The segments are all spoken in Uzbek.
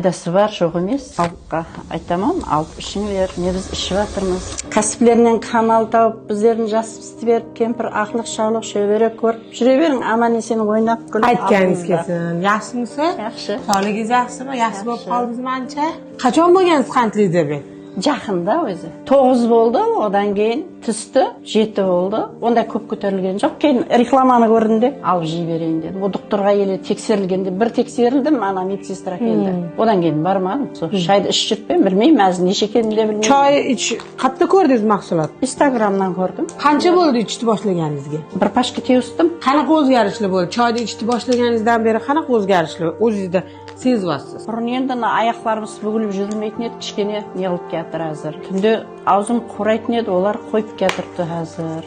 Foydasi bor, yo'q emas. Xalqqa aytaman, olib ishinglar, ne biz ishlayapmiz. Kasblarning kanal topib, bizlarni jasib berib, kempir aqliq shaqliq shevera ko'rib, yuravering, aman-esin o'ynab kulib. Aytganingiz kelsin. Yaxshimisiz? Yaxshi. Sog'ligingiz yaxshimi? Yaxshi bo'lib qoldingizmi ancha? Qachon bo'lgansiz qandli diabet? Jahında o'zi. 9 bo'ldi, odan keyin tizdi, 7 bo'ldi. Onda ko'p ko'tarilgan yo'q. Keyin reklamani ko'rdim deb, olib yey berayim dedim. Bu doktorga kelib tekshirilganda bir tekshirildim, ana medsestra keldi. Odan keyin bormadim. Shayda ish yuribman, bilmayman, o'zi necha ekanini bilmayman. Choy ich qayerda ko'rdingiz mahsulot? Instagramdan ko'rdim. Qancha bo'ldi ichishni boshlaganingizga? Bir pashka teyusdim. Qanaqa o'zgarishlar bo'ldi? Choyni ichishni boshlaganingizdan beri qanaqa o'zgarishlar o'zingizda sezyapsiz? Burun endi oyoqlarimiz bugilib yurilmaydi, kichkina ne'ilib keltir hozir. Tunda og'zim quraytni edi, ular qo'yib keltirdi hozir.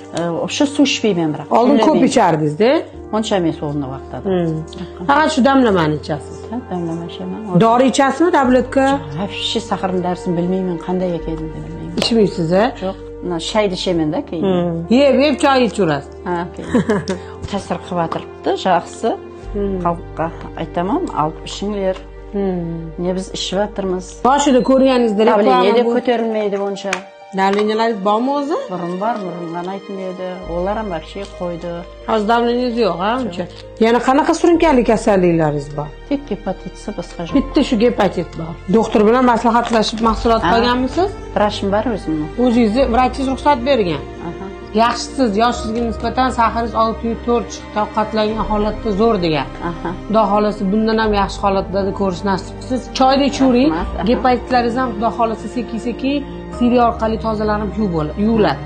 O'sha suv ichmayman biroq. Oldin ko'p ichdingiz-da? Uncha emas o'rni vaqtida. Faqat shu damlamani ichasiz. Damlama ichaman. Dori ichasizmi tabletka? Hafshi saharni darsini bilmayman, qanday ekanini bilmayman. Ichmaysiz-a? Yo'q, shayda ichaman-da keyin. Yeb choy ichaverasiz. Ha, keyin. Ta'sir qilyapti, shaxsi. Xalqqa aytaman, olib ishinglar. Ne biz ishlayapmiz. Boshida ko'rganingizda Davleniyada ko'tarilmaydi buncha. Davleniyalaringiz bormi o'zi? Burun bor, burundan aytmaydi. Ular ham bir şey qo'ydi. Hozir davleningiz yo'q, ha, uncha. Yana qanaqa surunkali kasalliklaringiz bor? Tek gepatitisi boshqa yo'q. Bitta shu gepatit bor. Doktor bilan maslahatlashib mahsulot qilganmisiz? Vrachim bor o'zimni. O'zingizni vrachingiz ruxsat bergan. Aha. Yaxshisiz, yoshingizga nisbatan saharingiz 604 chiqdi, ovqatlangan holatda zo'r degan. Aha. Xudo xolasa bundan ham yaxshi holatda ko'rish nasib qilsiz. Choyni ichuvering. Gepatitlaringiz ham xudo xolasa sekin-sekin siriya orqali tozalanib yuviladi.